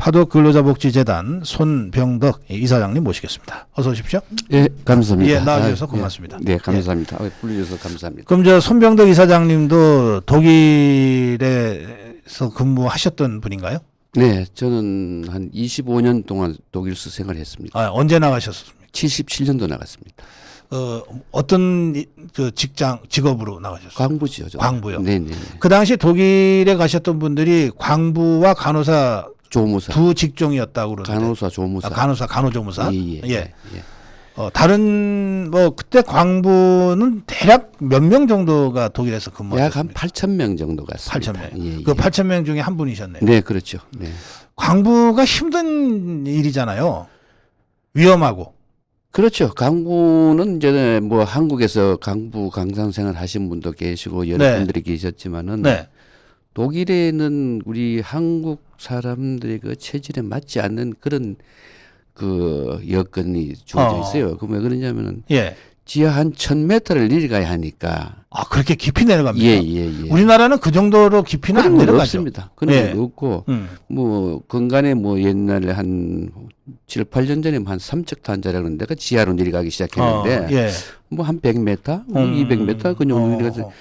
한국근로자복지재단 손병덕 이사장님 모시겠습니다. 어서 오십시오. 예, 감사합니다. 예, 나와주셔서 고맙습니다. 네, 감사합니다. 불러주셔서 감사합니다. 그럼 저 손병덕 이사장님도 독일에서 근무하셨던 분인가요? 네, 저는 한 25년 동안 독일서 생활했습니다. 아, 언제 나가셨습니까? 77년도 나갔습니다. 어떤 그 직업으로 나가셨어요? 광부지요. 광부요. 네네. 그 당시 독일에 가셨던 분들이 광부와 간호사 조무사. 두 직종이었다고 그러는데. 간호사, 조무사. 아, 간호조무사. 예. 다른 뭐 그때 광부는 대략 몇 명 정도가 독일에서 약 한 근무하셨습니까? 8,000명 정도 갔습니다. 8,000명. 예, 그 예. 8,000명 중에 한 분이셨네요. 네, 그렇죠. 네. 광부가 힘든 일이잖아요. 위험하고. 그렇죠. 강부는 이제 뭐 한국에서 강부 강상 생활 하신 분도 계시고 여러 네. 분들이 계셨지만은 네. 독일에는 우리 한국 사람들의 그 체질에 맞지 않는 그런 그 여건이 주어져 있어요. 그럼 왜 그러냐면은 예. 지하 한 1,000m를 내려가야 하니까. 아, 그렇게 깊이 내려갑니까? 예. 우리나라는 그 정도로 깊이는 안 그런 건 내려가죠. 없습니다. 그런 예. 건 없고 뭐 건간에 옛날에 한 7, 8년 전에 한 삼척탄자라는 그런 데가 지하로 내려가기 시작했는데 예. 한 100m, 200m 그 정도 내려가서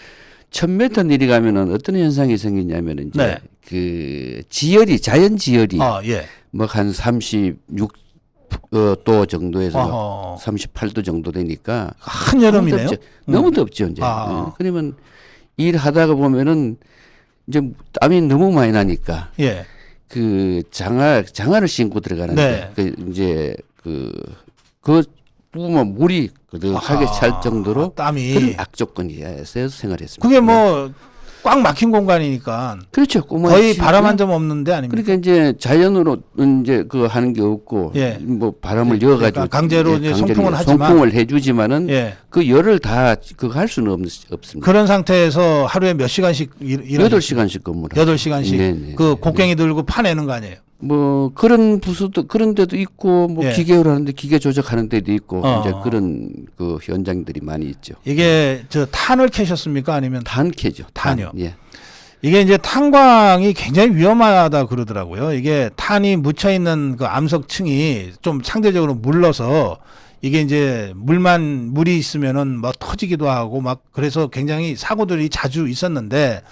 1,000m 내려가면은 어떤 현상이 생기냐면은 이제 네. 그 자연 지열이 예. 한 36도 정도에서 38도 정도 되니까 한여름이네요. 너무 덥죠 이제. 그러면 일하다가 보면은 이제 땀이 너무 많이 나니까 예. 그 장화를 신고 들어가는데 네. 그 부으면 물이 그득하게 찰 정도로 땀이 그런 악조건이에서 생활했습니다. 그게 뭐 꽉 막힌 공간이니까 그렇죠. 거의 바람 한 점 없는데 아닙니까? 그러니까 이제 자연으로 이제 그 하는 게 없고 예. 뭐 바람을 예. 이어가지고 그러니까 강제로 이제 송풍을 하지만 송풍을 해주지만은 예. 그 열을 다 그거 할 수는 없습니다. 그런 상태에서 하루에 몇 시간씩 일하죠? 8시간씩 근무를. 8시간씩 네네. 그 곡괭이 들고 파내는 거 아니에요? 뭐 그런 부서도 그런 데도 있고 뭐 예. 기계로 하는데 기계 조작하는 데도 있고 어. 이제 그런 그 현장들이 많이 있죠. 이게 저 탄을 캐셨습니까? 아니면 탄캐죠. 탄이요? 예. 이게 이제 탄광이 굉장히 위험하다 그러더라고요. 이게 탄이 묻혀 있는 그 암석층이 좀 상대적으로 물러서 이게 이제 물이 있으면은 뭐 터지기도 하고 막 그래서 굉장히 사고들이 자주 있었는데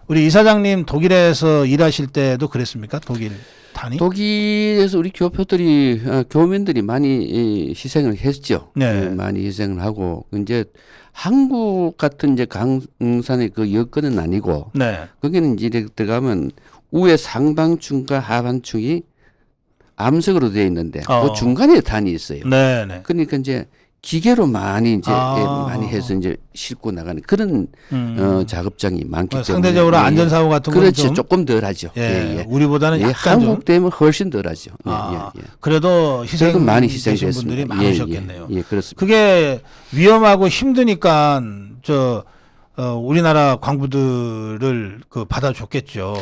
우리 이사장님 독일에서 일하실 때도 그랬습니까? 독일 탄이? 독일에서 우리 교민들이 많이 희생을 했죠. 네. 많이 희생을 하고 이제 한국 같은 이제 강산의 그 여건은 아니고 네. 거기는 이제 들어가면 위에 상방층과 하반층이 암석으로 되어 있는데 그 중간에 탄이 있어요. 네. 그러니까 이제 기계로 많이 이제 많이 해서 이제 싣고 나가는 그런 작업장이 많기 때문에 상대적으로 안전사고 같은 건 그렇지 좀 조금 덜하죠. 예. 우리보다는 약간 한국 되면 훨씬 덜하죠. 그래도 그래도 많이 희생되신 희생됐습니다. 분들이 많으셨겠네요. 예, 그렇습니다. 그게 위험하고 힘드니까 우리나라 광부들을 그 받아줬겠죠.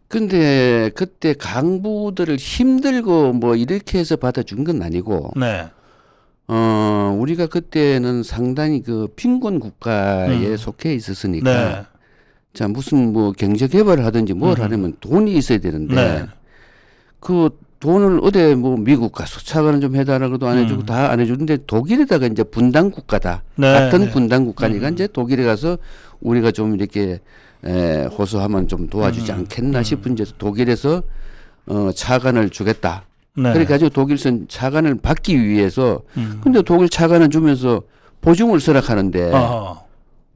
근데 그때 강부들을 힘들고 뭐 이렇게 해서 받아준 건 아니고 네. 우리가 그때는 상당히 그 빈곤 국가에 속해 있었으니까 네. 자 무슨 뭐 경제 개발을 하든지 뭘 하려면 돈이 있어야 되는데 네. 그 돈을 어디 뭐 미국 가서 차관을 좀 해달라고도 안 해주고 다 안 해주는데 독일에다가 이제 분단 국가다 같은 분단 국가니까 이제 독일에 가서 우리가 좀 이렇게 호소하면 좀 도와주지 않겠나 싶은 이제 독일에서 차관을 주겠다. 네. 그래가지고 독일선 차관을 받기 위해서 근데 독일 차관을 주면서 보증을 서락하는데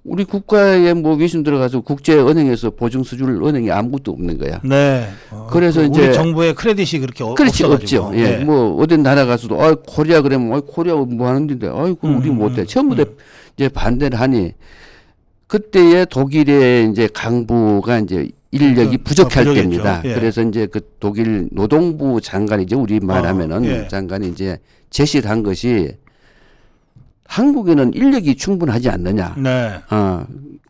우리 국가에 뭐 외신 들어가서 국제은행에서 보증 서줄 은행이 아무것도 없는 거야. 네. 그래서 우리 이제 정부의 크레딧이 그렇게 그렇지 없어가지고. 없죠. 예. 네. 뭐 어디 나라 가서도 코리아 그러면 코리아 뭐 하는데 아이고 우리 못해. 전부 다 이제 반대를 하니 그때의 독일의 이제 강부가 이제 인력이 부족할 부족했죠. 때입니다. 예. 그래서 이제 그 독일 노동부 장관이죠. 우리 말하면은 장관이 이제 제시를 한 것이 한국에는 인력이 충분하지 않느냐. 네.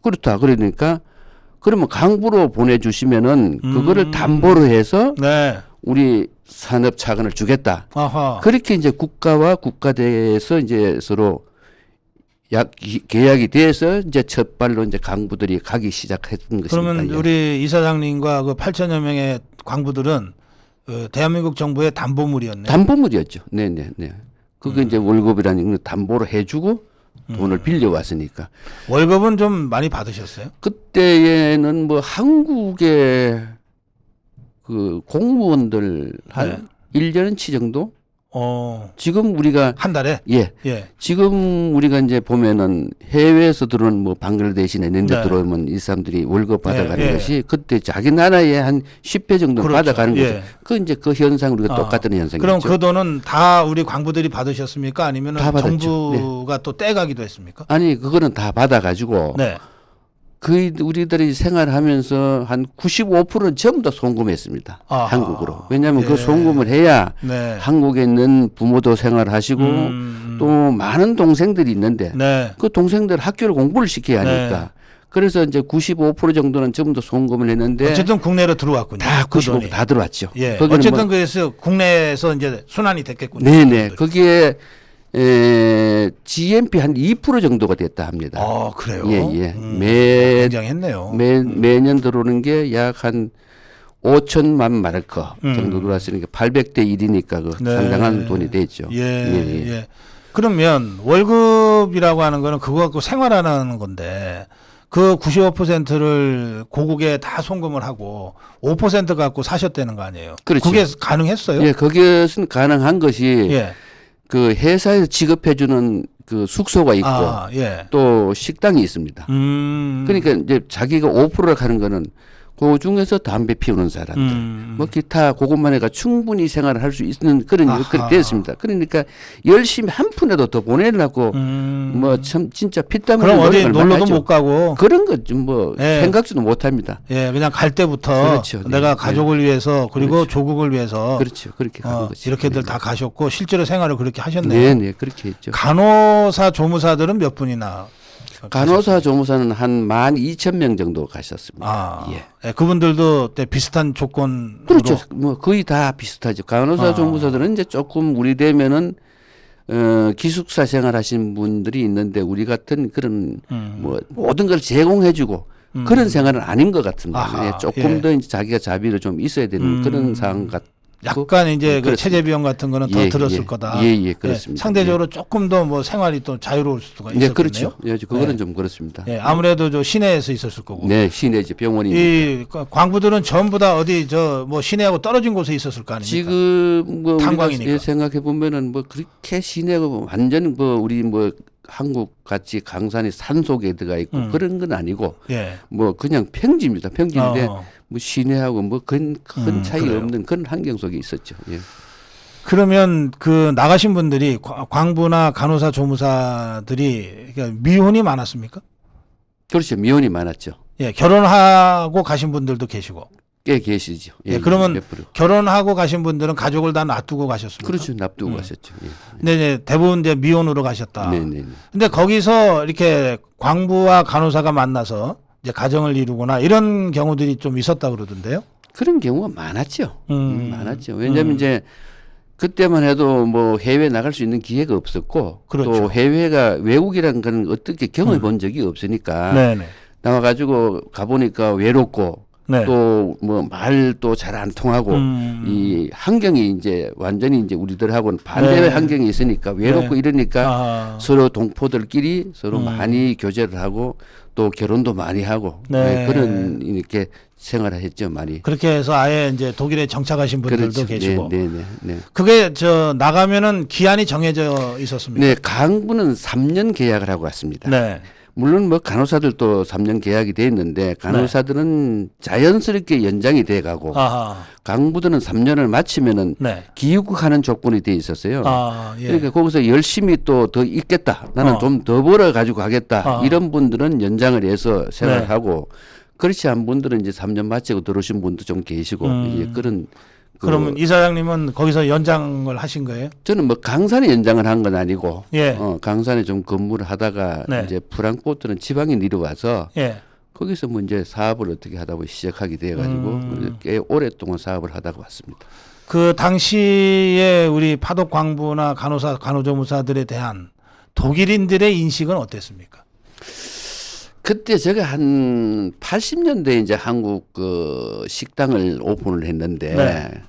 그렇다. 그러니까 그러면 강부로 보내주시면은 그거를 담보로 해서 네. 우리 산업 차관을 주겠다. 아하. 그렇게 이제 국가와 국가대에서 이제 서로 계약이 돼서 이제 첫 발로 이제 강부들이 가기 시작했던 것입니다. 그러면 우리 이사장님과 그 8천여 명의 광부들은 대한민국 정부의 담보물이었네요. 담보물이었죠. 네네네. 그거 이제 월급이라는 걸 담보로 해주고 돈을 빌려왔으니까. 월급은 좀 많이 받으셨어요? 그때에는 뭐 한국의 그 공무원들 한 1년치 정도? 지금 우리가 한 달에? 예. 지금 우리가 이제 보면은 해외에서 들어온 뭐 방글라데시나 이런 데 들어오면 이 사람들이 월급 받아가는 것이 그때 자기 나라에 한 10배 정도 그렇죠. 받아가는 거죠. 그 이제 그 현상 우리가 똑같은 현상이죠. 그럼 그 돈은 다 우리 광부들이 받으셨습니까? 아니면 정부가 또 떼가기도 했습니까? 아니 그거는 다 받아가지고 그 우리들이 생활하면서 한 95%는 전부 다 송금했습니다. 한국으로. 왜냐하면 그 송금을 해야 한국에 있는 부모도 생활하시고 또 많은 동생들이 있는데 그 동생들 학교를 공부를 시켜야 하니까 그래서 이제 95% 정도는 전부 다 송금을 했는데 어쨌든 국내로 들어왔군요. 다 95% 다 들어왔죠. 어쨌든 그래서 국내에서 이제 순환이 됐겠군요. 네네. 거기에 GNP 한 2% 정도가 됐다 합니다. 그래요? 예. 굉장했네요. 매년 들어오는 게 약 한 5천만 마르크 정도 들어왔으니까 800대 1이니까 그 상당한 돈이 됐죠. 예. 그러면 월급이라고 하는 거는 그거 갖고 생활하는 건데 그 95%를 고국에 다 송금을 하고 5% 갖고 사셨다는 거 아니에요? 그렇죠. 그게 가능했어요? 예, 거기에서는 가능한 것이 그 회사에서 지급해주는 그 숙소가 있고 또 식당이 있습니다. 그러니까 이제 자기가 5%라 하는 거는 그 중에서 담배 피우는 사람들, 뭐 기타 그것만 해가 충분히 생활을 할 수 있는 그런 그렇게 되었습니다. 그러니까 열심히 한 푼이라도 더 보내려고 뭐 참 진짜 피땀 그럼 어디 놀러도 못 가고 그런 것 좀 뭐 생각지도 못합니다. 그냥 갈 때부터 내가 가족을 위해서 그리고 조국을 위해서 그렇게 가는 거죠. 이렇게들 다 가셨고 실제로 생활을 그렇게 하셨네요. 네, 그렇게 했죠. 간호사 조무사들은 몇 분이나? 간호사 조무사는 한 12,000명 정도 가셨습니다. 그분들도 비슷한 조건으로 그렇죠. 뭐 거의 다 비슷하죠. 간호사 조무사들은 이제 조금 우리 되면은 기숙사 생활하신 분들이 있는데 우리 같은 그런 뭐 모든 걸 제공해주고 그런 생활은 아닌 것 같습니다. 조금 더 이제 자기가 자비로 좀 있어야 되는 그런 상황 같고. 약간 이제 그 체제 비용 같은 거는 더 들었을 거다. 그렇습니다. 상대적으로 조금 더 뭐 생활이 또 자유로울 수가 있었네요. 그렇죠. 그거는 좀 그렇습니다. 아무래도 저 시내에서 있었을 거고. 시내지 병원이. 이 광부들은 전부 다 어디 저 뭐 시내하고 떨어진 곳에 있었을 거 아닙니까? 지금 뭐 탄광이니까. 생각해 보면은 뭐 그렇게 시내가 완전 뭐 우리 뭐 한국 같이 강산이 산 속에 들어가 있고 그런 건 아니고 뭐 그냥 평지입니다. 평지인데 뭐 시내하고 뭐 큰 차이 없는 그런 환경 속에 있었죠. 그러면 그 나가신 분들이 광부나 간호사 조무사들이 그러니까 미혼이 많았습니까? 그렇죠. 미혼이 많았죠. 결혼하고 가신 분들도 계시고. 꽤 계시죠. 그러면 결혼하고 가신 분들은 가족을 다 놔두고 가셨습니까? 그렇죠. 놔두고 가셨죠. 근데 대부분 이제 미혼으로 가셨다. 네네. 근데 거기서 이렇게 광부와 간호사가 만나서 이제 가정을 이루거나 이런 경우들이 좀 있었다 그러던데요? 그런 경우가 많았죠. 많았죠. 왜냐하면 이제 그때만 해도 뭐 해외 나갈 수 있는 기회가 없었고 또 해외가 외국이라는 건 어떻게 경험해 본 적이 없으니까 나와가지고 가보니까 외롭고 또 뭐 말도 잘 안 통하고 이 환경이 이제 완전히 이제 우리들하고는 반대의 환경이 있으니까 외롭고 이러니까 서로 동포들끼리 서로 많이 교제를 하고 또 결혼도 많이 하고 그런 이렇게 생활을 했죠 많이. 그렇게 해서 아예 이제 독일에 정착하신 분들도 계시고. 네. 그게 저 나가면은 기한이 정해져 있었습니까? 네, 강부는 3년 계약을 하고 왔습니다. 물론 뭐 간호사들도 3년 계약이 돼 있는데 간호사들은 자연스럽게 연장이 돼 가고 강부들은 3년을 마치면은 귀국하는 조건이 돼 있었어요. 그러니까 거기서 열심히 또 더 있겠다. 나는 좀 더 벌어 가지고 가겠다. 이런 분들은 연장을 해서 생활하고 그렇지 않은 분들은 이제 3년 마치고 들어오신 분도 좀 계시고 이제 그런. 그러면 이사장님은 거기서 연장을 하신 거예요? 저는 뭐 강산에 연장을 한 건 아니고 강산에 좀 근무를 하다가 이제 프랑크푸르트는 지방에 내려와서 거기서 뭐 이제 사업을 어떻게 하다 보니 시작하게 돼가지고 꽤 오랫동안 사업을 하다가 왔습니다. 그 당시에 우리 파독 광부나 간호사 간호조무사들에 대한 독일인들의 인식은 어땠습니까? 그때 제가 한 80년대에 이제 한국 그 식당을 오픈을 했는데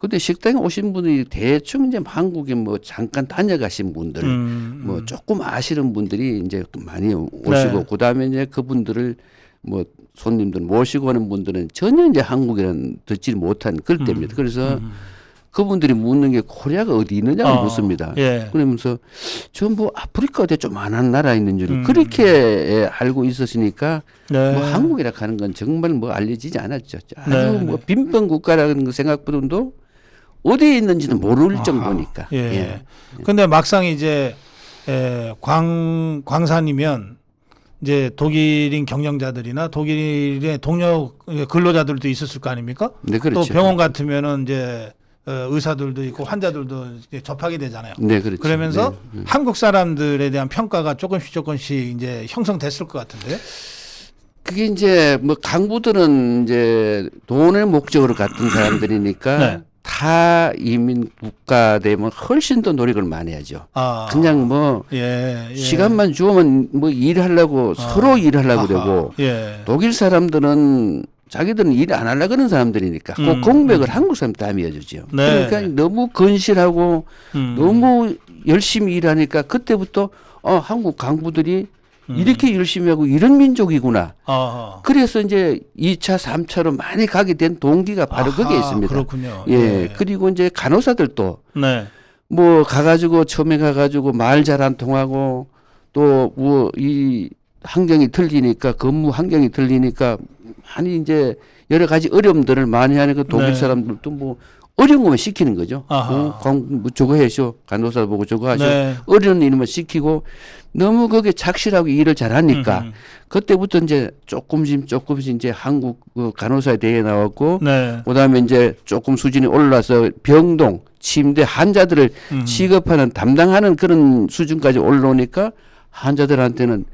근데 식당에 오신 분이 대충 이제 한국에 뭐 잠깐 다녀가신 분들, 뭐 조금 아시는 분들이 이제 또 많이 오시고, 네. 그다음에 이제 그분들을 뭐 손님들 모시고 오는 분들은 전혀 이제 한국이란 듣지 못한 그럴 때입니다. 그래서 그분들이 묻는 게 코리아가 어디 있느냐고 묻습니다. 예. 그러면서 전 뭐 아프리카 어디 조만한 나라 있는 줄 그렇게 알고 있었으니까 네. 뭐 한국이라 하는 건 정말 뭐 알려지지 않았죠. 아주 네, 뭐 빈번 국가라는 그 생각보다도 어디에 있는지도 모를 정도니까. 예. 예. 근데 막상 이제 광산이면 이제 독일인 경영자들이나 독일의 동료 근로자들도 있었을 거 아닙니까? 네, 그렇죠. 또 병원 같으면은 이제 의사들도 있고 환자들도 이제 접하게 되잖아요. 네, 그렇죠. 그러면서 네. 한국 사람들에 대한 평가가 조금씩 이제 형성됐을 것 같은데. 그게 이제 뭐 강부들은 이제 돈을 목적으로 갔던 사람들이니까 네. 타 이민 국가 되면 훨씬 더 노력을 많이 하죠. 아, 그냥 뭐 예. 시간만 주면 뭐 일하려고 서로 일하려고 그러고 예. 독일 사람들은 자기들은 일 안 하려고 그러는 사람들이니까 그 공백을 한국 사람 다 메워주죠. 네. 그러니까 너무 건실하고 너무 열심히 일하니까 그때부터 한국 강부들이 이렇게 열심히 하고 이런 민족이구나. 아하. 그래서 이제 2차, 3차로 많이 가게 된 동기가 바로 거기에 있습니다. 그렇군요. 예. 그리고 이제 간호사들도 네. 뭐 가가지고 처음에 가가지고 말 잘 안 통하고 또 뭐 이 환경이 틀리니까 근무 환경이 틀리니까 많이 이제 여러 가지 어려움들을 많이 하는 그 독일 네. 사람들도 뭐 어려운 것만 시키는 거죠. 아하. 뭐 저거 해쇼 간호사 보고 저거 하쇼 네. 어려운 일만 시키고 너무 거기에 착실하고 일을 잘하니까 그때부터 이제 조금씩 이제 한국 그 간호사에 대해 나왔고 네. 그다음에 이제 조금 수준이 올라서 병동 침대 환자들을 취급하는 담당하는 그런 수준까지 올라오니까 환자들한테는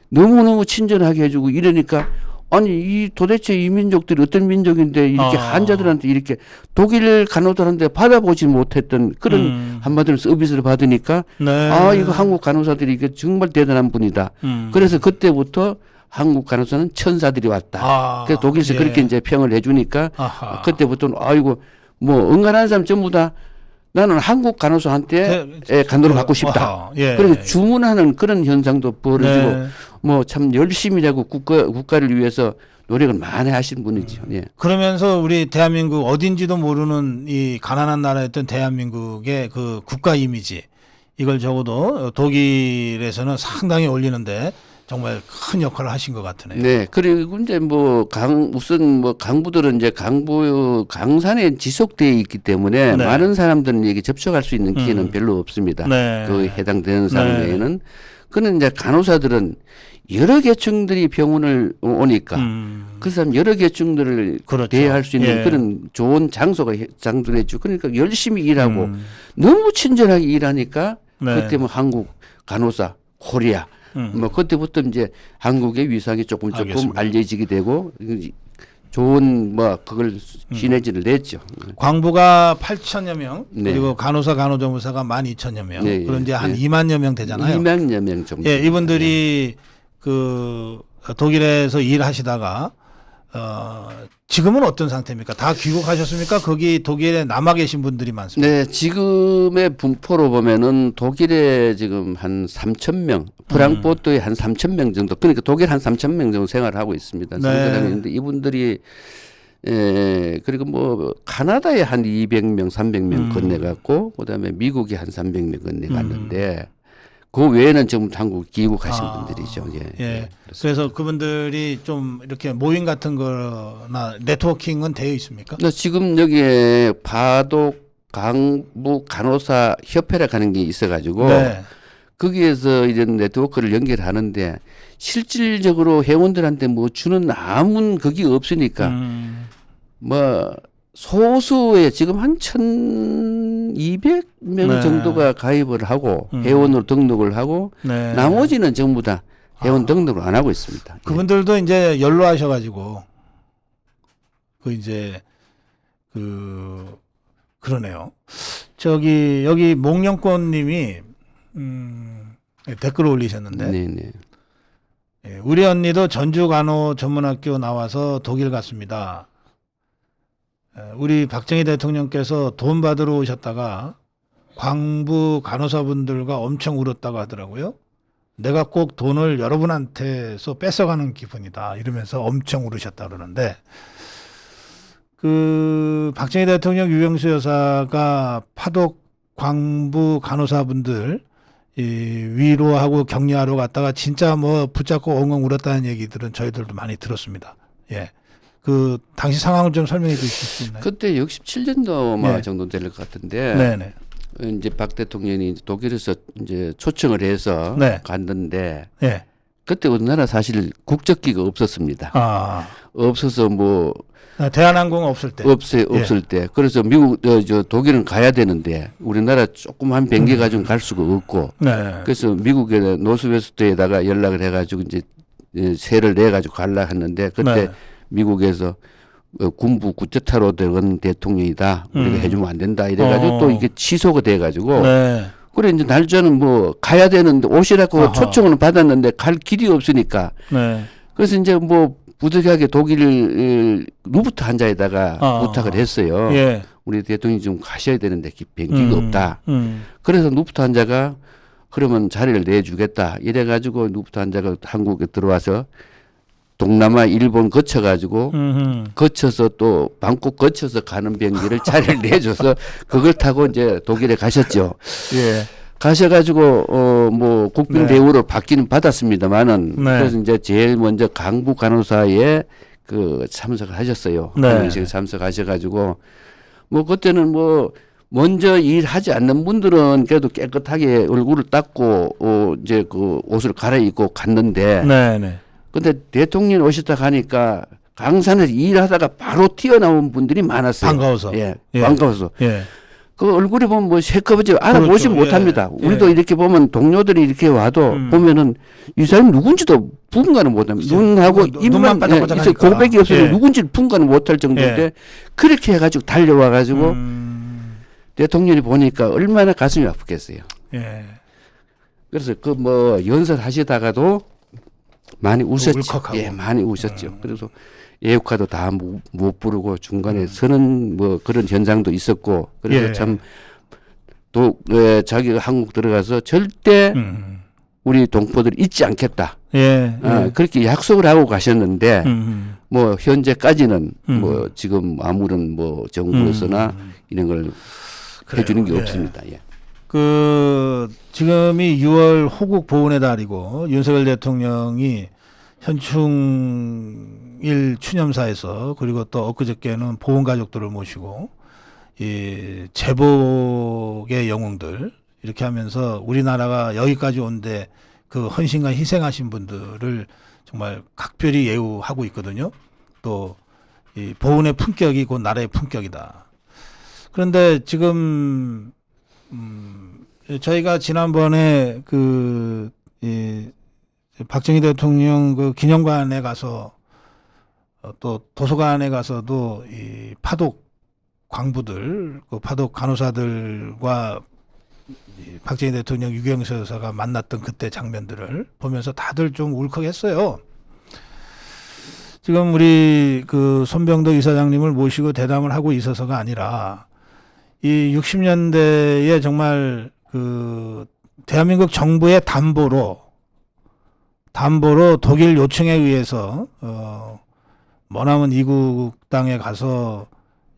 너무너무 친절하게 해주고 이러니까 아니 이 도대체 이 민족들이 어떤 민족인데 이렇게 환자들한테 이렇게 독일 간호사들한테 받아보지 못했던 그런 한마디로 서비스를 받으니까 네. 아 이거 한국 간호사들이 이게 정말 대단한 분이다. 그래서 그때부터 한국 간호사는 천사들이 왔다. 그래서 독일에서 예. 그렇게 이제 평을 해주니까 아하. 그때부터는 아이고 뭐 응가하는 사람 전부 다 나는 한국 간호사한테 간호를 받고 싶다. 아하. 예. 그래서 주문하는 그런 현상도 벌어지고 네. 뭐 참 열심히 하고 국가를 위해서 노력을 많이 하신 분이죠. 예. 그러면서 우리 대한민국 어딘지도 모르는 이 가난한 나라였던 대한민국의 그 국가 이미지 이걸 적어도 독일에서는 상당히 올리는데 정말 큰 역할을 하신 것 같으네요. 네. 그리고 이제 뭐 우선 뭐 강부들은 이제 강산에 지속되어 있기 때문에 네. 많은 사람들은 여기 접촉할 수 있는 기회는 별로 없습니다. 네. 그 해당되는 사람 네. 외에는. 그는 이제 간호사들은 여러 계층들이 병원을 오니까 그 사람 여러 계층들을 그렇죠. 대할 수 있는 예. 그런 좋은 장소가 장도해주고 그러니까 열심히 일하고 너무 친절하게 일하니까 네. 그때 뭐 한국 간호사 코리아 뭐 그때부터 이제 한국의 위상이 조금 알겠습니다. 알려지게 되고 좋은 뭐 그걸 시너지를 냈죠. 광부가 8천여 명 네. 그리고 간호사 간호조무사가 12,000여 명 네, 그런 이제 한 네. 2만여 명 되잖아요. 2만여 명 정도. 예, 이분들이 그 독일에서 일하시다가 지금은 어떤 상태입니까? 다 귀국하셨습니까? 거기 독일에 남아 계신 분들이 많습니다. 네, 지금의 분포로 보면은 독일에 지금 한 3,000명, 프랑크푸르트에 한 3,000명 정도, 그러니까 독일 한 3,000명 정도 생활을 하고 있습니다. 네. 생활하고 있는데 이분들이 그리고 뭐 카나다에 한 200명, 300명 건네갔고, 그다음에 미국에 한 300명 건네갔는데. 그 외에는 지금 한국 귀국하신 분들이죠. 예. 예. 그래서 그분들이 좀 이렇게 모임 같은 거나 네트워킹은 되어 있습니까? 지금 여기에 바독 강부 간호사 협회라 하는 게 있어가지고 네. 거기에서 이제 네트워크를 연결하는데 실질적으로 회원들한테 뭐 주는 아무 그게 없으니까 뭐 소수의 지금 한 1,200명 네. 정도가 가입을 하고 회원으로 등록을 하고 네. 나머지는 전부 다 회원 등록을 안 하고 있습니다. 그분들도 이제 연로하셔가지고 그러네요. 저기 여기 몽영권님이 댓글을 올리셨는데 네네. 예, 우리 언니도 전주간호전문학교 나와서 독일 갔습니다. 우리 박정희 대통령께서 돈 받으러 오셨다가 광부 간호사분들과 엄청 울었다고 하더라고요. 내가 꼭 돈을 여러분한테서 뺏어가는 기분이다 이러면서 엄청 울으셨다 그러는데, 그 박정희 대통령 유경수 여사가 파독 광부 간호사분들 이 위로하고 격려하러 갔다가 진짜 뭐 붙잡고 엉엉 울었다는 얘기들은 저희들도 많이 들었습니다. 예. 그 당시 상황을 좀 설명해 주실 수 있나요? 그때 67년도 막 네. 정도 될 것 같은데 네네. 이제 박 대통령이 독일에서 이제 초청을 해서 네. 갔는데 예. 그때 우리나라 사실 국적기가 없었습니다. 아. 없어서 뭐 대한항공 없을 때. 없을 때 그래서 미국 저 독일은 가야 되는데 우리나라 조그만 비행기 가지고 갈 수가 없고 네. 그래서 미국의 노스웨스트에다가 연락을 해가지고 이제 세를 내 가지고 갈라 했는데 그때 네. 미국에서 군부 구태타로 된 대통령이다. 우리가 해주면 안 된다. 이래가지고 또 이게 취소가 돼가지고 네. 그래 이제 날짜는 뭐 가야 되는데 오시라고 아하. 초청을 받았는데 갈 길이 없으니까 네. 그래서 이제 뭐 부득이하게 독일 루프트 한자에다가 부탁을 했어요. 예. 우리 대통령이 좀 가셔야 되는데 비행기가 없다. 음. 그래서 루프트 한자가 그러면 자리를 내주겠다. 이래가지고 루프트 한자가 한국에 들어와서 동남아 일본 거쳐가지고 거쳐서 또 방콕 거쳐서 가는 비행기를 자리를 내줘서 그걸 타고 이제 독일에 가셨죠. 예. 가셔가지고 뭐 국빈 네. 대우를 받기는 받았습니다만은 네. 그래서 이제 제일 먼저 강부 간호사에 그 참석을 하셨어요. 네. 한명씩 참석하셔가지고 뭐 그때는 뭐 먼저 일하지 않는 분들은 그래도 깨끗하게 얼굴을 닦고 이제 그 옷을 갈아입고 갔는데 네네. 근데 대통령 오셨다 가니까 강산에서 일하다가 바로 튀어나온 분들이 많았어요. 반가워서. 예, 예. 반가워서. 예. 그 얼굴이 보면 뭐 새까맣지 알아보지 그렇죠. 못합니다. 예. 우리도 예. 이렇게 보면 동료들이 이렇게 와도 보면은 이 사람이 누군지도 분간을 못합니다. 눈하고 눈만 입만 반짝반짝하니까. 있어 고백이 없어서 예. 누군지를 분간을 못할 정도인데 예. 그렇게 해가지고 달려와가지고 음. 대통령이 보니까 얼마나 가슴이 아프겠어요. 예. 그래서 그 뭐 연설하시다가도 많이 우셨죠. 울컥하고. 예, 많이 우셨죠. 그래서 애국가도 다 못 부르고 중간에 서는 뭐 그런 현상도 있었고 그래서 예. 참 또 자기가 한국 들어가서 절대 우리 동포들 잊지 않겠다. 예. 그렇게 약속을 하고 가셨는데 뭐 현재까지는 뭐 지금 아무런 뭐 정부에서나 이런 걸 그래요. 해주는 게 예. 없습니다. 예. 그 지금이 6월 호국 보훈의 달이고 윤석열 대통령이 현충일 추념사에서 그리고 또 엊그저께는 보훈 가족들을 모시고 이 제복의 영웅들 이렇게 하면서 우리나라가 여기까지 온데 그 헌신과 희생하신 분들을 정말 각별히 예우하고 있거든요. 또 이 보훈의 품격이 곧 나라의 품격이다. 그런데 지금 저희가 지난번에 이 박정희 대통령 그 기념관에 가서 또 도서관에 가서도 이 파독 광부들, 그 파독 간호사들과 이 박정희 대통령 유경수 여사가 만났던 그때 장면들을 보면서 다들 좀 울컥했어요. 지금 우리 그 손병덕 이사장님을 모시고 대담을 하고 있어서가 아니라 이 60년대에 정말 그 대한민국 정부의 담보로 독일 요청에 의해서 머나먼 이국 땅에 가서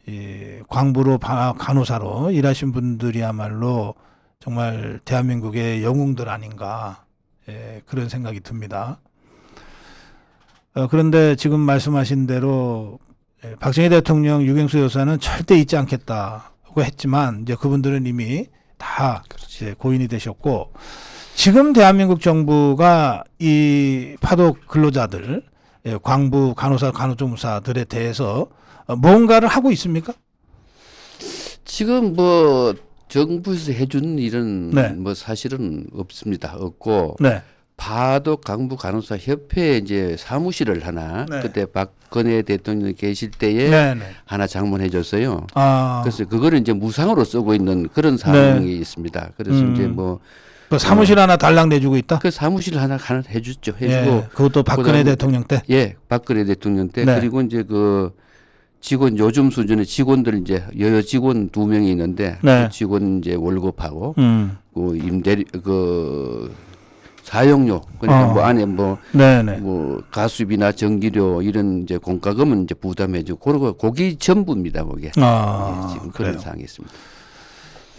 이 광부로 간호사로 일하신 분들이야말로 정말 대한민국의 영웅들 아닌가, 예, 그런 생각이 듭니다. 그런데 지금 말씀하신 대로 박정희 대통령 유경수 여사는 절대 잊지 않겠다고 했지만 이제 그분들은 이미 다 이제 고인이 되셨고 지금 대한민국 정부가 이 파독 근로자들, 광부 간호사 간호조무사들에 대해서 뭔가를 하고 있습니까? 지금 뭐 정부에서 해준 일은 네. 뭐 사실은 없습니다. 없고 네. 파독 강부 간호사 협회에 이제 사무실을 하나 네. 그때 박근혜 대통령이 계실 때에 네네. 하나 장만해줬어요. 아, 그래서 그거를 이제 무상으로 쓰고 있는 그런 상황이 있습니다. 그래서 이제 뭐 그 사무실 하나 달랑 내주고 있다. 그 사무실 하나 해줬죠. 해주고 예, 그것도 박근혜 그다음에- 대통령 때. 예, 박근혜 대통령 때 네. 그리고 이제 그 직원 요즘 수준의 직원들 이제 여여 직원 2명이 있는데 네. 그 직원 이제 월급하고 음. 그 임대 그 사용료 그러니까 뭐 안에 네네. 뭐 가수비나 전기료 이런 이제 공과금은 이제 부담해주고 그리고 고기 전부입니다, 그게. 예, 지금 그런 그래요. 상황이 있습니다.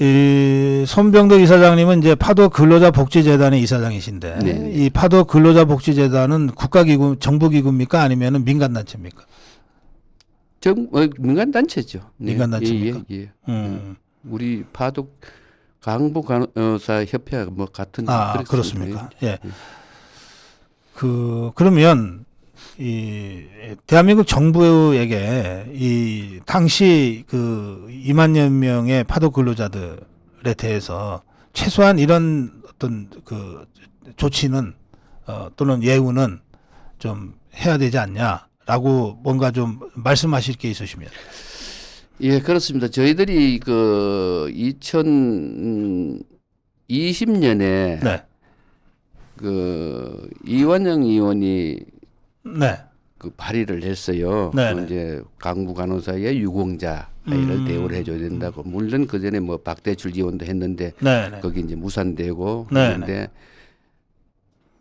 이 손병덕 이사장님은 이제 파도 근로자복지재단의 이사장이신데 네네. 이 파도 근로자복지재단은 국가기구, 정부기구입니까 아니면은 민간단체입니까? 민간 단체죠. 네. 민간단체입니까? 예. 이 파독 강부 간호사 협회가 뭐 같은 그렇습니까? 예. 그러면 이 대한민국 정부에게 이 당시 그 2만여 명의 파독 근로자들에 대해서 최소한 이런 어떤 그 조치는 또는 예우는 좀 해야 되지 않냐라고 뭔가 좀 말씀하실 게 있으시면. 예, 그렇습니다. 저희들이 그 2020년에 네. 그 이완영 의원이 네. 그 발의를 했어요. 네네. 이제 강부 간호사의 유공자를 대우를 해줘야 된다고. 물론 그 전에 뭐 박대출 지원도 했는데 네네. 거기 이제 무산되고 네네. 그런데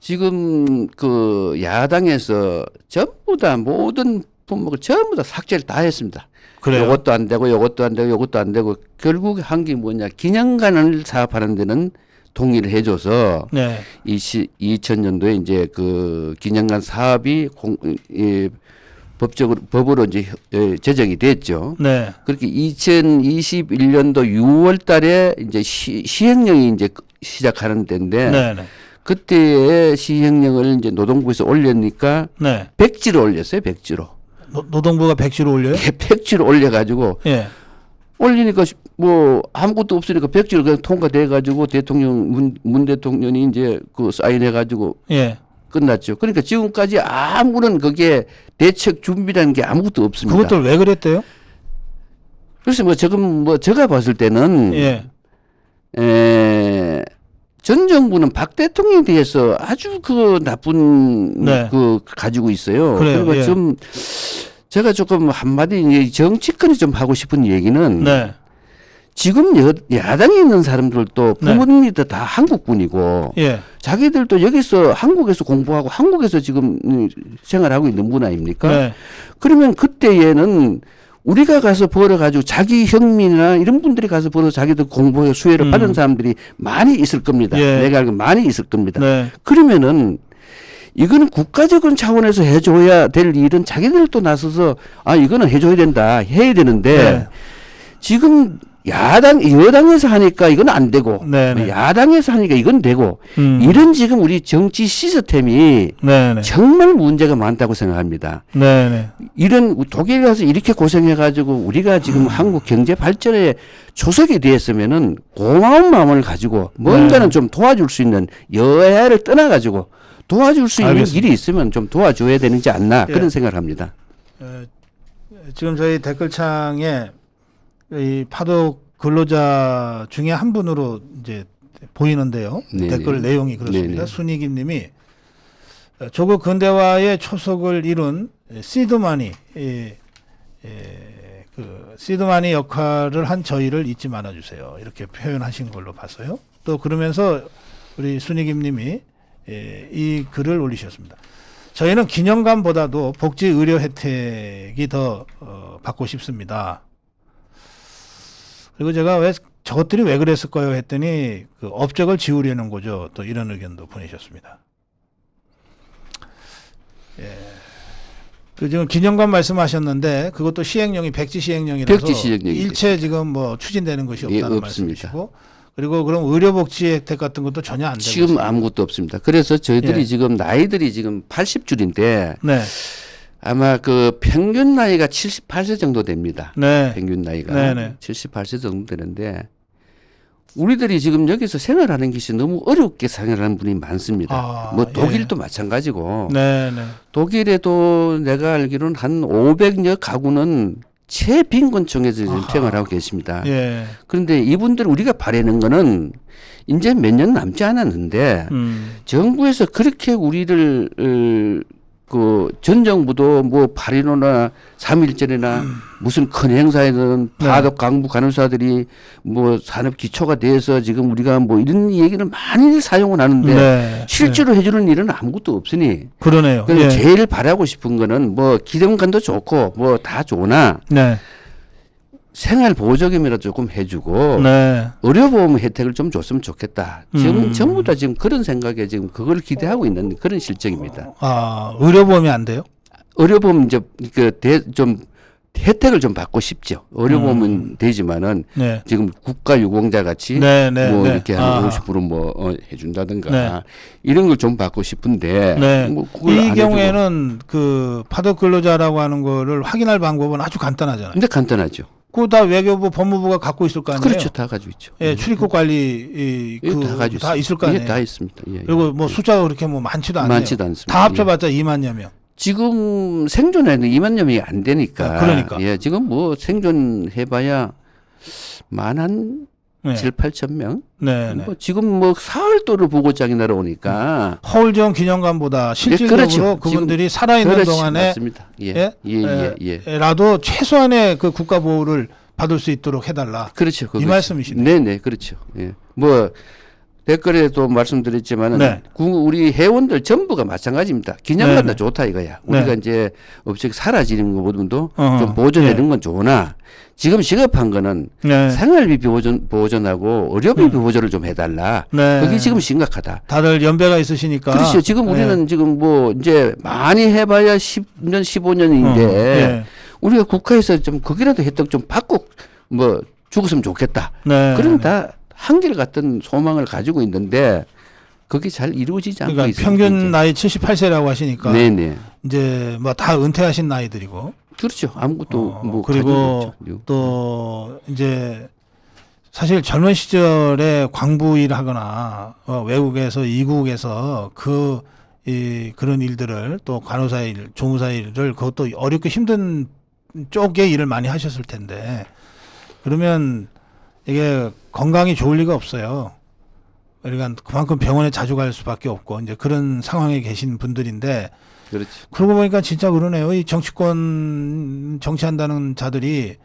지금 그 야당에서 전부 다 모든 품목을 전부 다 삭제를 다 했습니다. 그래요. 요것도 안 되고 요것도 안 되고 요것도 안 되고 결국 한 게 뭐냐 기념관을 사업하는 데는 동의를 해줘서 네. 2000년도에 이제 그 기념관 사업이 법으로 이제 제정이 됐죠. 네. 그렇게 2021년도 6월 달에 이제 시행령이 이제 시작하는 때인데 네네. 그때의 시행령을 이제 노동부에서 올리니까 네. 백지로 올렸어요. 백지로. 노동부가 백지로 올려요? 백지로 올려가지고 예. 올리니까 뭐 아무것도 없으니까 백지로 그냥 통과돼가지고 대통령 문 대통령이 이제 그 사인해가지고 예. 끝났죠. 그러니까 지금까지 아무런 그게 대책 준비라는 게 아무것도 없습니다. 그것들 왜 그랬대요? 그래서 뭐 지금 뭐 제가 봤을 때는 예. 전 정부는 박 대통령에 대해서 아주 그 나쁜 네. 그 가지고 있어요. 그래요. 그리고 예. 좀 제가 조금 한마디 정치권이 좀 하고 싶은 얘기는 네. 지금 야당에 있는 사람들도 네. 부모님들 다 한국분이고 예. 자기들도 여기서 한국에서 공부하고 한국에서 지금 생활하고 있는 분 아닙니까? 네. 그러면 그때에는 우리가 가서 벌어가지고 자기 형민이나 이런 분들이 가서 벌어 자기들 공부해 수혜를 받은 사람들이 많이 있을 겁니다. 예. 내가 알기로 많이 있을 겁니다. 네. 그러면은 이거는 국가적인 차원에서 해줘야 될 일은 자기들도 나서서 이거는 해줘야 된다 해야 되는데 네. 지금 여당에서 하니까 이건 안 되고 네네. 야당에서 하니까 이건 되고 이런 지금 우리 정치 시스템이 네네. 정말 문제가 많다고 생각합니다. 네네. 이런 독일에 가서 이렇게 고생해가지고 우리가 지금 한국 경제 발전에 초석이 되었으면은 고마운 마음을 가지고 뭔가는 좀 도와줄 수 있는 여야를 떠나가지고 도와줄 수 있는 알겠습니다. 일이 있으면 좀 도와줘야 되는지 않나 예. 그런 생각을 합니다. 지금 저희 댓글창에 이 파독 근로자 중에 한 분으로 이제 보이는데요. 네네. 댓글 내용이 그렇습니다. 네네. 순이김님이 조국 근대화의 초석을 이룬 시드마니, 그 시드마니 역할을 한 저희를 잊지 말아주세요. 이렇게 표현하신 걸로 봤어요. 또 그러면서 우리 순이김님이 이 글을 올리셨습니다. 저희는 기념관보다도 복지 의료 혜택이 더 받고 싶습니다. 그리고 제가 왜 저것들이 왜 그랬을까요 했더니 그 업적을 지우려는 거죠. 또 이런 의견도 보내셨습니다. 예. 그 지금 기념관 말씀하셨는데 그것도 시행령이 백지 시행령이라서 백지 시행령이 일체 지금 뭐 추진되는 것이 없다는 예, 없습니다. 말씀이시고 그리고 그럼 의료복지 혜택 같은 것도 전혀 안 되고 지금 있습니다. 아무것도 없습니다. 그래서 저희들이 예. 지금 나이들이 지금 80줄인데 네, 아마 그 평균 나이가 78세 정도 됩니다. 네, 평균 나이가 네네. 78세 정도 되는데 우리들이 지금 여기서 생활하는 것이 너무 어렵게 생활하는 분이 많습니다. 뭐 독일도 마찬가지고 네, 네. 독일에도 내가 알기로는 한 500여 가구는 최빈곤층에서 지금 생활하고 계십니다. 예, 그런데 이분들 우리가 바라는 거는 이제 몇 년 남지 않았는데 정부에서 그렇게 우리를 그 전 정부도 뭐 8.15나 3.1절이나 무슨 큰 행사에는 파독 강부 간호사들이 뭐 산업 기초가 돼서 지금 우리가 뭐 이런 얘기를 많이 사용을 하는데 네. 실제로 해주는 일은 아무것도 없으니 그러네요. 그래서 예. 제일 바라고 싶은 거는 뭐 기dem관도 좋고 뭐 다 좋으나 네. 생활 보조금이라도 조금 해주고 네. 의료보험 혜택을 좀 줬으면 좋겠다. 지금 전부 다 지금 그런 생각에 지금 그걸 기대하고 있는 그런 실정입니다. 아, 의료보험이 안 돼요? 의료보험 이제 좀 혜택을 좀 받고 싶죠. 의료보험은 되지만은 네. 지금 국가유공자 같이 네, 네, 뭐 네. 이렇게 아. 한 50% 해준다든가 네. 이런 걸 좀 받고 싶은데 네. 뭐 그걸 안 이 해주고. 경우에는 그 파독 근로자라고 하는 거를 확인할 방법은 아주 간단하잖아요. 근데 간단하죠. 그거 다 외교부 법무부가 갖고 있을 거 아니에요? 그렇죠. 다 가지고 있죠. 예, 출입국 관리 이거 다 가지고 다 있을 거 아니에요? 예, 다 있습니다. 예, 그리고 뭐 숫자가 그렇게 뭐 많지도 않아요. 많지도 않습니다. 다 합쳐봤자 2만여 명. 지금 생존에는 2만 명이 안 되니까. 아, 그러니까. 예, 지금 뭐 생존해봐야 만 네. 7, 8천 명. 네, 네. 뭐 지금 뭐 사흘도로 보고장이 날아오니까. 허울정 기념관보다 실질적으로 그렇죠. 그분들이 살아있는 그렇지, 동안에 맞습니다. 예, 예? 예, 예, 예. 라도 최소한의 그 국가 보호를 받을 수 있도록 해달라. 그렇죠. 이 말씀이시네요. 네네, 그렇죠. 예. 뭐 댓글에도 말씀드렸지만은 네. 우리 회원들 전부가 마찬가지입니다. 기념관 다 네네. 좋다 이거야. 네. 우리가 이제 업체가 사라지는 것보다도 어허. 좀 보존하는 예. 건 좋으나 지금 시급한 거는 네. 생활비 보존하고 의료비 보조를 좀 해달라. 네. 그게 지금 심각하다. 다들 연배가 있으시니까. 그렇죠. 지금 우리는 지금 뭐 이제 많이 해봐야 10년, 15년인데 예. 우리가 국가에서 좀 거기라도 혜택 좀 받고 뭐 죽었으면 좋겠다. 네. 그런 다 한결같은 소망을 가지고 있는데 그게 잘 이루어지지 않고 그러니까 있습니다. 평균 나이 78세라고 하시니까 네네. 이제 뭐 다 은퇴하신 나이들이고 그렇죠. 아무것도 뭐 그리고 가지고 없죠. 또 이제 사실 젊은 시절에 광부 일하거나 외국에서 이국에서 그런 일들을 또 간호사 일, 조무사 일을 그것도 어렵고 힘든 쪽의 일을 많이 하셨을 텐데 그러면 이게 건강이 좋을 리가 없어요. 그러니까 그만큼 병원에 자주 갈 수밖에 없고 이제 그런 상황에 계신 분들인데 그렇죠. 그러고 보니까 진짜 그러네요. 이 정치권 정치한다는 자들이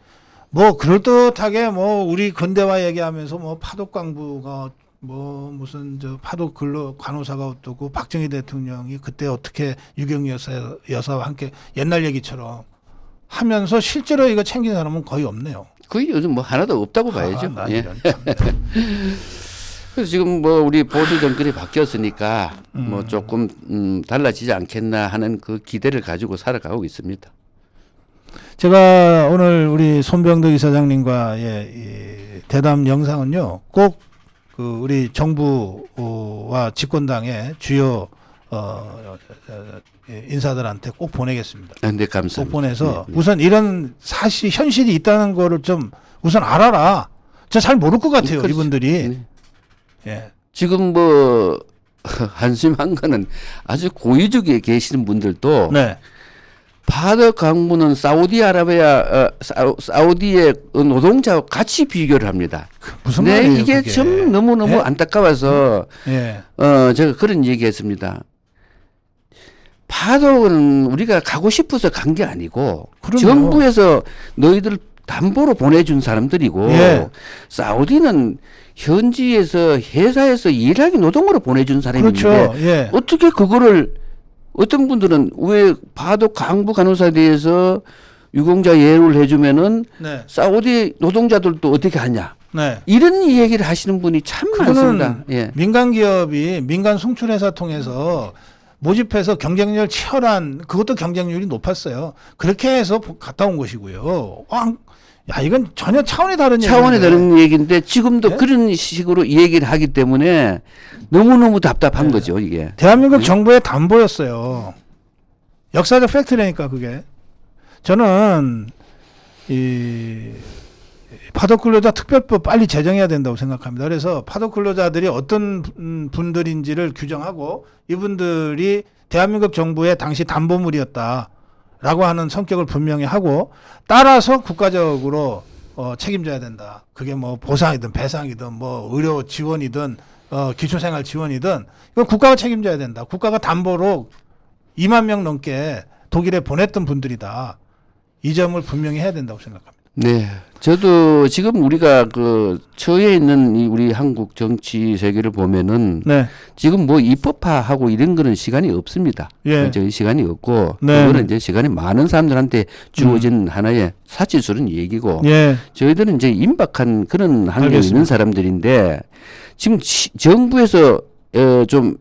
뭐 그럴듯하게 뭐 우리 근대화 얘기하면서 뭐 파독 광부가 뭐 무슨 저 파독 근로 간호사가 어떻고 박정희 대통령이 그때 어떻게 유경 여사와 함께 옛날 얘기처럼 하면서 실제로 이거 챙긴 사람은 거의 없네요. 거의 요즘 뭐 하나도 없다고 봐야죠. 나 예. 이런 참. 그래서 지금 뭐 우리 보수 정권이 바뀌었으니까 뭐 조금 달라지지 않겠나 하는 그 기대를 가지고 살아가고 있습니다. 제가 오늘 우리 손병덕 이사장님과의 이 대담 영상은요, 꼭 그 우리 정부와 집권당의 주요 인사들한테 꼭 보내겠습니다. 네, 감사합니다. 꼭 보내서 네, 우선 이런 사실 현실이 있다는 거를 좀 우선 알아라. 저 잘 모를 것 같아요, 그렇지. 이분들이. 네. 예. 지금 뭐 한심한 거는 아주 고위직에 계시는 분들도 네. 파독 강부는 사우디아라비아 사우디의 노동자와 같이 비교를 합니다. 무슨 네, 말이에요? 이게 그게? 참 너무너무 예? 안타까워서 예. 제가 그런 얘기했습니다. 파독은 우리가 가고 싶어서 간 게 아니고 그럼요. 정부에서 너희들 담보로 보내준 사람들이고 예. 사우디는 현지에서 회사에서 일하기 노동으로 보내준 사람인데 그렇죠. 예. 어떻게 그거를 어떤 분들은 왜 파독 강부 간호사에 대해서 유공자 예우를 해주면은 네. 사우디 노동자들도 어떻게 하냐 네. 이런 얘기를 하시는 분이 참 많습니다. 예. 민간 기업이 민간 송출회사 통해서 모집해서 경쟁률 치열한 그것도 경쟁률이 높았어요. 그렇게 해서 갔다 온 것이고요. 야 이건 전혀 차원이 다른 차원이 얘기인데. 다른 얘기인데 지금도 예? 그런 식으로 얘기를 하기 때문에 너무너무 답답한 거죠 이게. 대한민국 정부의 담보였어요. 역사적 팩트라니까 그게. 저는 이 파독 근로자 특별법 빨리 제정해야 된다고 생각합니다. 그래서 파독 근로자들이 어떤 분들인지를 규정하고 이분들이 대한민국 정부의 당시 담보물이었다라고 하는 성격을 분명히 하고 따라서 국가적으로 책임져야 된다. 그게 뭐 보상이든 배상이든 뭐 의료 지원이든 기초생활 지원이든 이건 국가가 책임져야 된다. 국가가 담보로 2만 명 넘게 독일에 보냈던 분들이다. 이 점을 분명히 해야 된다고 생각합니다. 네. 저도 지금 우리가 그 처해 있는 이 우리 한국 정치 세계를 보면은 네. 지금 뭐 입법화하고 이런 거는 시간이 없습니다. 예. 저희 시간이 없고 네. 그거는 이제 시간이 많은 사람들한테 주어진 하나의 사치스러운 얘기고 예. 저희들은 이제 임박한 그런 환경에 알겠습니다. 있는 사람들인데 지금 정부에서 좀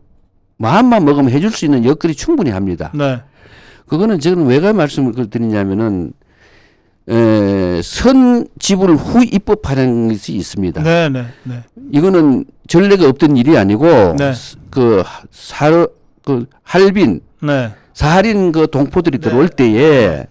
마음만 먹으면 해줄 수 있는 역할이 충분히 합니다. 네. 그거는 저는 왜 그 말씀을 드리냐면은 선 지불 후 입법하는 것이 있습니다. 네, 네, 네. 이거는 전례가 없던 일이 아니고 네. 그 할빈 네. 사할인 그 동포들이 네. 들어올 때에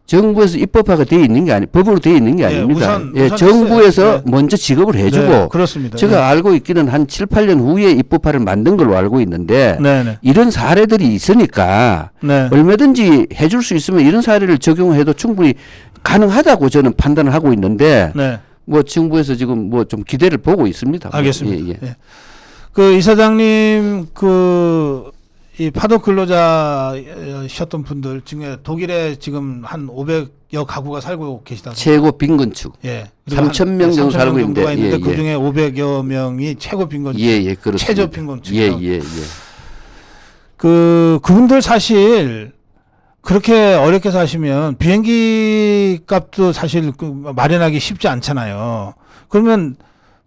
정부에서 입법화가 돼 있는 게 법으로 돼 있는 게 예, 아닙니다. 우선 정부에서 했어요. 네. 먼저 지급을 해주고 네, 그렇습니다. 제가 알고 있기는 한 7, 8년 후에 입법화를 만든 걸로 알고 있는데 네, 네. 이런 사례들이 있으니까 네. 얼마든지 해줄 수 있으면 이런 사례를 적용해도 충분히 가능하다고 저는 판단을 하고 있는데 네. 뭐 정부에서 지금 뭐 좀 기대를 보고 있습니다. 알겠습니다. 예, 예. 예. 그 이사장님 이 파독 근로자셨던 분들 중에 독일에 지금 한 500여 가구가 살고 계시다고. 최고 빈건축. 예. 3,000명 정도 살고 정도가 있는데, 그 중에 500여 명이 최고 빈곤. 예, 그렇습니다. 최저 빈곤층. 예, 예, 예. 그분들 사실 그렇게 어렵게 사시면 비행기 값도 사실 마련하기 쉽지 않잖아요. 그러면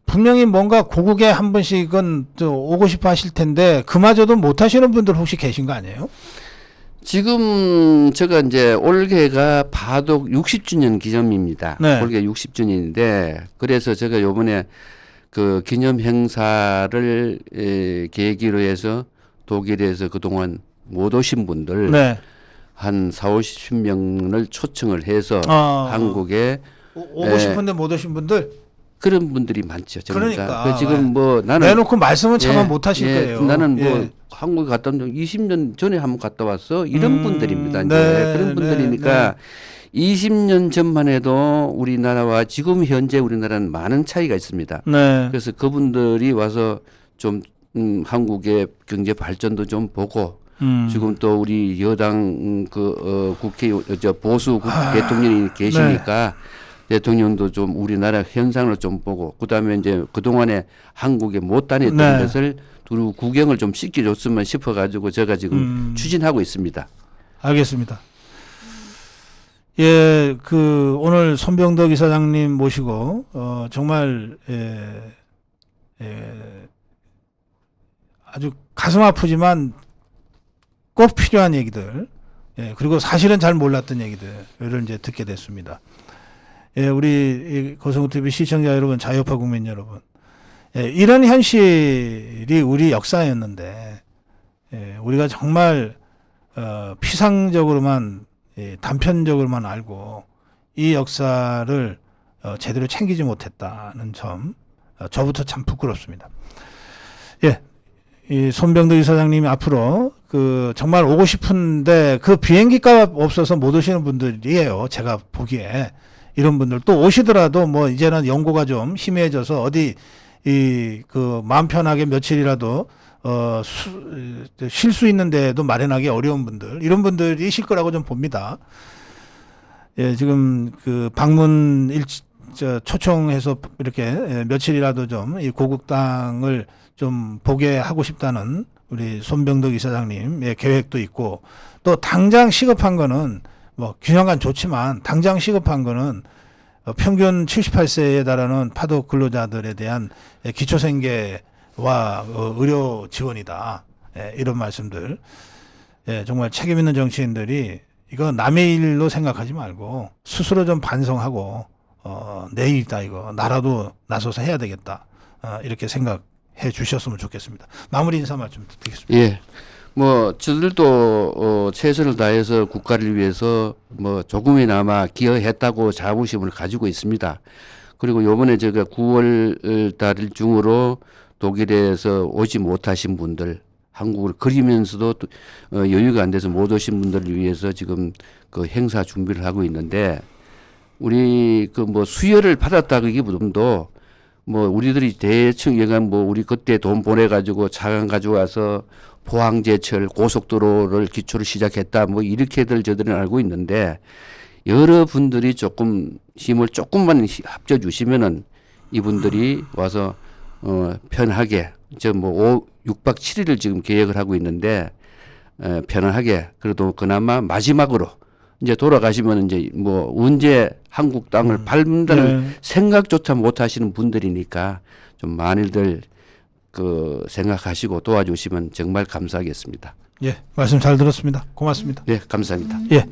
분명히 뭔가 고국에 한 번씩은 또 오고 싶어 하실 텐데 그마저도 못 하시는 분들 혹시 계신 거 아니에요? 지금 제가 이제 올해가 파독 60주년 기념입니다. 네. 올해 60주년인데 그래서 제가 요번에 그 기념 행사를 계기로 해서 독일에서 그동안 못 오신 분들 네. 한 40-50명을 초청을 해서 한국에 오고 싶은데 못 오신 분들 그런 분들이 많죠. 그러니까. 그 지금 뭐 나는 내놓고 말씀은 차마 못 하실 거예요. 나는 뭐 예. 한국에 갔다 온 적 20년 전에 한번 갔다 왔어. 이런 분들입니다. 이제 네, 그런 분들이니까 20년 전만 해도 우리나라와 지금 현재 우리나라는 많은 차이가 있습니다. 네. 그래서 그분들이 와서 좀 한국의 경제 발전도 좀 보고 지금 또 우리 여당 국회 보수 대통령이 계시니까 대통령도 좀 우리나라 현상을 좀 보고 그다음에 이제 그동안에 한국에 못 다녔던 네. 것을 두루 구경을 좀 시켜줬으면 싶어가지고 제가 지금 추진하고 있습니다. 알겠습니다. 예, 오늘 손병덕 이사장님 모시고 정말 아주 가슴 아프지만 꼭 필요한 얘기들, 그리고 사실은 잘 몰랐던 얘기들을 이제 듣게 됐습니다. 예, 우리 고성구 TV 시청자 여러분, 자유파 국민 여러분, 이런 현실이 우리 역사였는데, 우리가 정말 피상적으로만 단편적으로만 알고 이 역사를 제대로 챙기지 못했다는 점, 저부터 참 부끄럽습니다. 예, 이 손병덕 이사장님이 앞으로 정말 오고 싶은데 그 비행기값 없어서 못 오시는 분들이에요. 제가 보기에. 이런 분들 또 오시더라도 뭐 이제는 연고가 좀 희미해져서 어디 마음 편하게 며칠이라도 쉴 수 있는 데도 마련하기 어려운 분들, 이런 분들이실 거라고 좀 봅니다. 예, 지금 방문 초청해서 이렇게 며칠이라도 좀 이 고국 땅을 좀 보게 하고 싶다는 우리 손병덕 이사장님의 계획도 있고, 또 당장 시급한 거는 뭐 균형감 좋지만 당장 시급한 거는 평균 78세에 달하는 파독 근로자들에 대한 기초생계와 의료 지원이다. 이런 말씀들. 정말 책임 있는 정치인들이 이거 남의 일로 생각하지 말고 스스로 좀 반성하고 내 일이다 이거 나라도 나서서 해야 되겠다. 이렇게 생각해 주셨으면 좋겠습니다. 마무리 인사 말씀 드리겠습니다. 예. 뭐 저들도 최선을 다해서 국가를 위해서 뭐 조금이나마 기여했다고 자부심을 가지고 있습니다. 그리고 요번에 제가 9월 달 중으로 독일에서 오지 못하신 분들, 한국을 그리면서도 여유가 안 돼서 못 오신 분들을 위해서 지금 그 행사 준비를 하고 있는데, 우리 뭐 수여를 받았다기보다도 뭐 우리들이 대충 얘기하면 뭐 우리 그때 돈 보내가지고 차관 가져와서 포항제철 고속도로를 기초로 시작했다 뭐 이렇게들 저들은 알고 있는데 여러분들이 조금 힘을 조금만 합쳐 주시면은 이분들이 와서 편하게 저 6박 7일을 지금 계획을 하고 있는데 편안하게 그래도 그나마 마지막으로 이제 돌아가시면 이제 뭐 언제 한국 땅을 밟는다는 생각조차 못 하시는 분들이니까 좀 많이들 그 생각하시고 도와주시면 정말 감사하겠습니다. 예, 말씀 잘 들었습니다. 고맙습니다. 네, 감사합니다. 예.